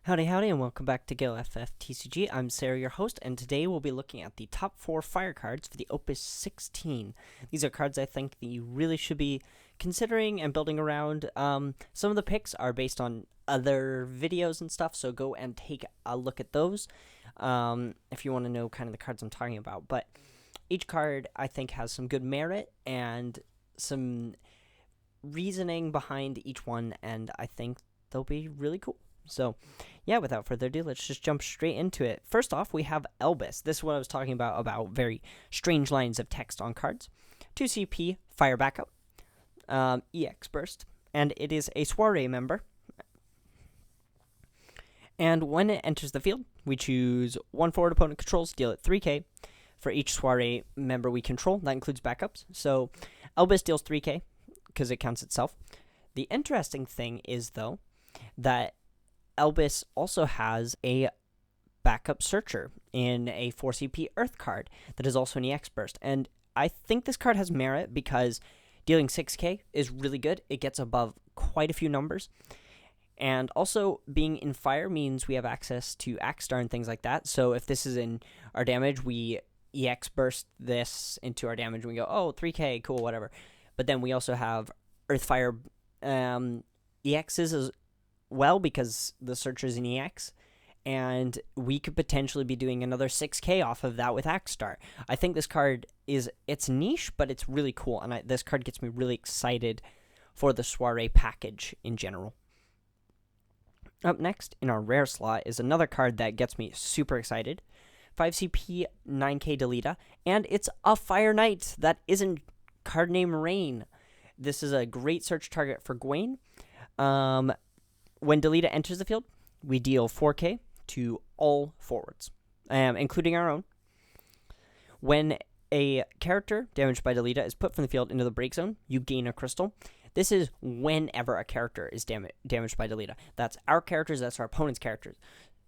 Howdy, howdy, and welcome back to Gale FFTCG. I'm Serah, your host, and today we'll be looking at the top 4 fire cards for the Opus 16. These are cards I think that you really should be considering and building around. Some of the picks are based on other videos and stuff, so go and take a look at those if you want to know kind of the cards I'm talking about. But each card, I think, has some good merit and some reasoning behind each one, and I think they'll be really cool. So, yeah, without further ado, let's just jump straight into it. First off, we have Elvis. This is what I was talking about very strange lines of text on cards. 2 CP, Fire Backup, EX Burst, and it is a Soiree member. And when it enters the field, we choose one forward opponent controls, deal it 3k for each Soiree member we control. That includes backups. So, Elvis deals 3k because it counts itself. The interesting thing is, though, that Elvis also has a backup searcher in a 4CP Earth card that is also an EX Burst. And I think this card has merit because dealing 6k is really good. It gets above quite a few numbers. And also, being in fire means we have access to Axstar and things like that. So if this is in our damage, we EX Burst this into our damage and we go, oh, 3k, cool, whatever. But then we also have Earth Fire EXs as well, because the searcher's an EX, and we could potentially be doing another 6k off of that with Axstar. I think this card it's niche, but it's really cool, and this card gets me really excited for the Soiree package in general. Up next, in our rare slot, is another card that gets me super excited. 5CP 9k Delita, and it's a Fire Knight that isn't card name Rain. This is a great search target for Gwen. When Delita enters the field, we deal 4k to all forwards, including our own. When a character damaged by Delita is put from the field into the break zone, you gain a crystal. This is whenever a character is damaged by Delita. That's our characters, that's our opponent's characters.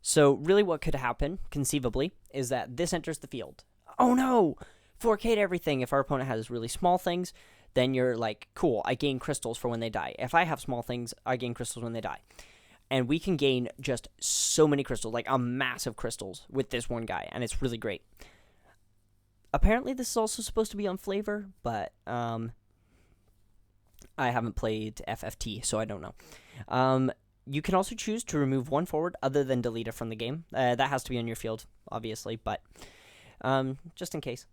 So really what could happen, conceivably, is that this enters the field. Oh no! 4k to everything. If our opponent has really small things, then you're like, cool, I gain crystals for when they die. If I have small things, I gain crystals when they die. And we can gain just so many crystals, like a massive crystals with this one guy, and it's really great. Apparently, this is also supposed to be on flavor, but I haven't played FFT, so I don't know. You can also choose to remove one forward other than Delita from the game. That has to be on your field, obviously, but just in case.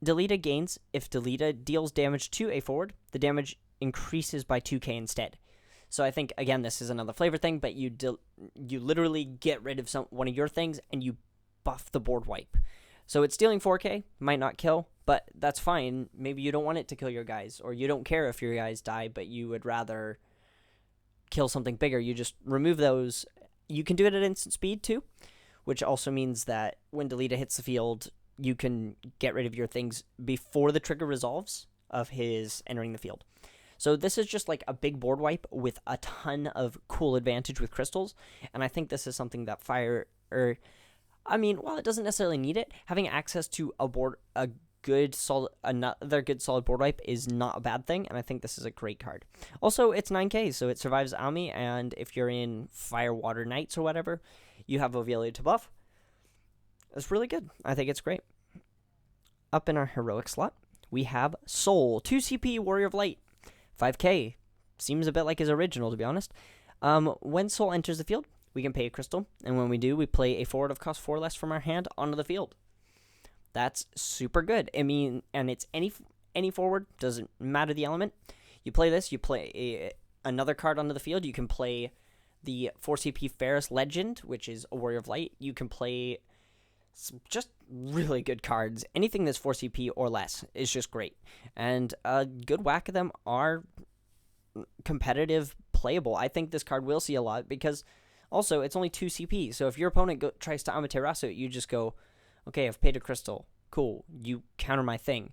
Delita gains if Delita deals damage to a forward, the damage increases by 2k instead. So I think, again, this is another flavor thing, but you literally get rid of one of your things and you buff the board wipe. So it's stealing 4k, might not kill, but that's fine. Maybe you don't want it to kill your guys, or you don't care if your guys die, but you would rather kill something bigger. You just remove those. You can do it at instant speed too, which also means that when Delita hits the field, you can get rid of your things before the trigger resolves of his entering the field. So this is just like a big board wipe with a ton of cool advantage with crystals, and I think this is something that while it doesn't necessarily need it, having access to another good solid board wipe is not a bad thing, and I think this is a great card. Also, it's 9k, so it survives Ami, and if you're in Fire Water Knights or whatever, you have Ovelia to buff. It's really good. I think it's great. Up in our heroic slot, we have Soul, 2 CP Warrior of Light, 5k. Seems a bit like his original, to be honest. When Soul enters the field, we can pay a crystal, and when we do, we play a forward of cost 4 less from our hand onto the field. That's super good. I mean, and it's any forward, doesn't matter the element. You play this, you play another card onto the field. You can play the 4CP Ferris Legend, which is a Warrior of Light. You can play just really good cards. Anything that's 4CP or less is just great. And a good whack of them are competitive, playable. I think this card will see a lot because also it's only 2 CP. So if your opponent tries to Amaterasu, you just go, okay, I've paid a crystal. Cool. You counter my thing.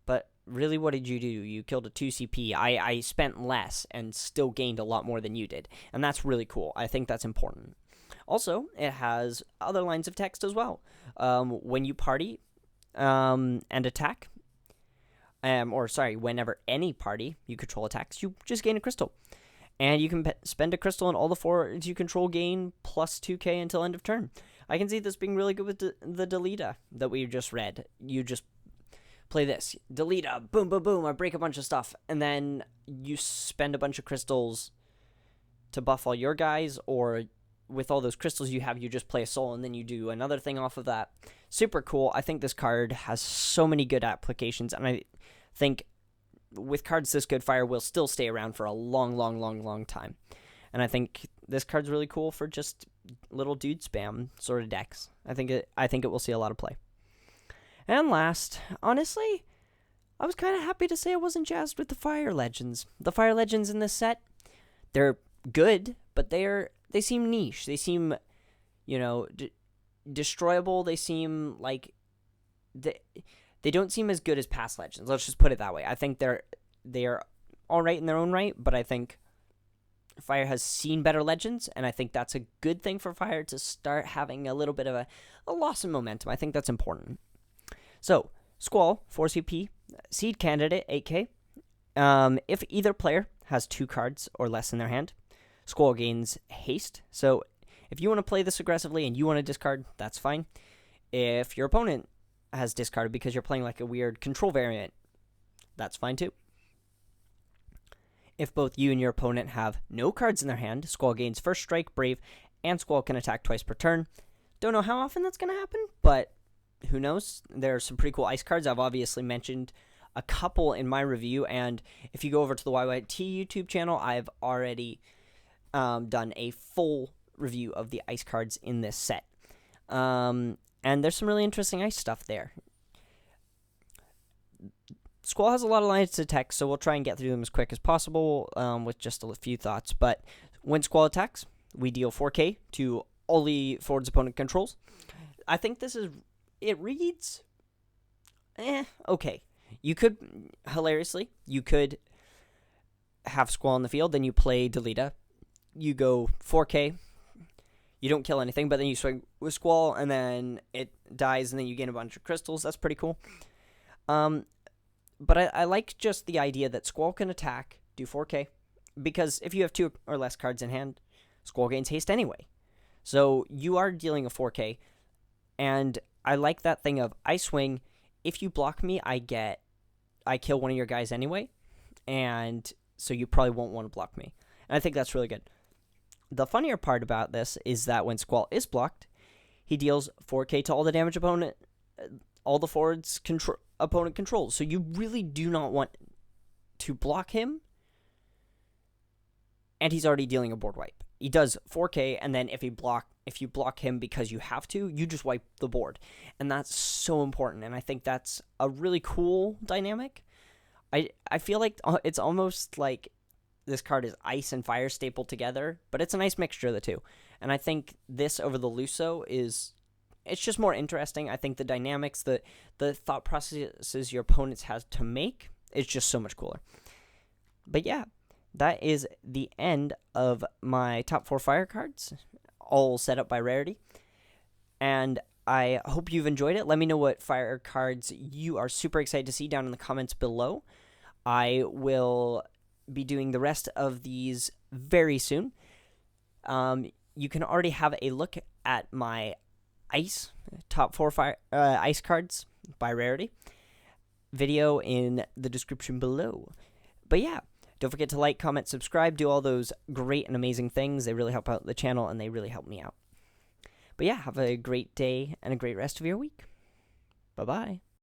But really, what did you do? You killed a 2 CP. I spent less and still gained a lot more than you did. And that's really cool. I think that's important. Also, it has other lines of text as well. When you party and attack, whenever any party you control attacks, you just gain a crystal. And you can spend a crystal and all the forwards you control gain plus 2k until end of turn. I can see this being really good with the Delita that we just read. You just play this. Delita, boom, boom, boom, I break a bunch of stuff. And then you spend a bunch of crystals to buff all your guys, or with all those crystals you have, you just play a soul and then you do another thing off of that. Super cool. I think this card has so many good applications, and I think with cards this good, Fire will still stay around for a long, long, long, long time. And I think this card's really cool for just little dude spam sort of decks. I think it will see a lot of play. And last, honestly, I was kind of happy to say I wasn't jazzed with the Fire Legends. The Fire Legends in this set, they're good, but they seem niche. They seem, destroyable. They seem like they don't seem as good as past Legends. Let's just put it that way. I think they are all right in their own right, but I think Fire has seen better Legends, and I think that's a good thing for Fire to start having a little bit of a loss in momentum. I think that's important. So, Squall, 4 CP, Seed Candidate, 8k. If either player has 2 cards or less in their hand, Squall gains haste. So, if you want to play this aggressively and you want to discard, that's fine. If your opponent has discarded because you're playing like a weird control variant, that's fine too. If both you and your opponent have no cards in their hand, Squall gains First Strike, Brave, and Squall can attack twice per turn. Don't know how often that's going to happen, but who knows? There are some pretty cool ice cards. I've obviously mentioned a couple in my review, and if you go over to the YYT YouTube channel, I've already done a full review of the ice cards in this set. And there's some really interesting ice stuff there. Squall has a lot of lines to text, so we'll try and get through them as quick as possible with just a few thoughts. But when Squall attacks, we deal 4k to all the forwards opponent controls. I think it reads okay. You could, hilariously, have Squall on the field, then you play Delita. You go 4k. You don't kill anything, but then you swing with Squall, and then it dies, and then you gain a bunch of crystals. That's pretty cool. But I like just the idea that Squall can attack, do 4k, because if you have 2 or less cards in hand, Squall gains haste anyway. So you are dealing a 4k, and I like that thing of I swing. If you block me, I kill one of your guys anyway, and so you probably won't want to block me. And I think that's really good. The funnier part about this is that when Squall is blocked, he deals 4k to all the damage all the forwards opponent controls. So you really do not want to block him, and he's already dealing a board wipe. He does 4k, and then if you block him because you have to, you just wipe the board. And that's so important, and I think that's a really cool dynamic. I feel like it's almost like this card is ice and fire stapled together, but it's a nice mixture of the two. And I think this over the Luso it's just more interesting. I think the dynamics, the thought processes your opponents has to make is just so much cooler. But yeah, that is the end of my top 4 fire cards, all set up by rarity. And I hope you've enjoyed it. Let me know what fire cards you are super excited to see down in the comments below. I will be doing the rest of these very soon. You can already have a look at my top 4 fire ice cards by rarity video in the description below. But yeah, don't forget to like, comment, subscribe, do all those great and amazing things. They really help out the channel, and they really help me out. But yeah, have a great day and a great rest of your week. Bye-bye.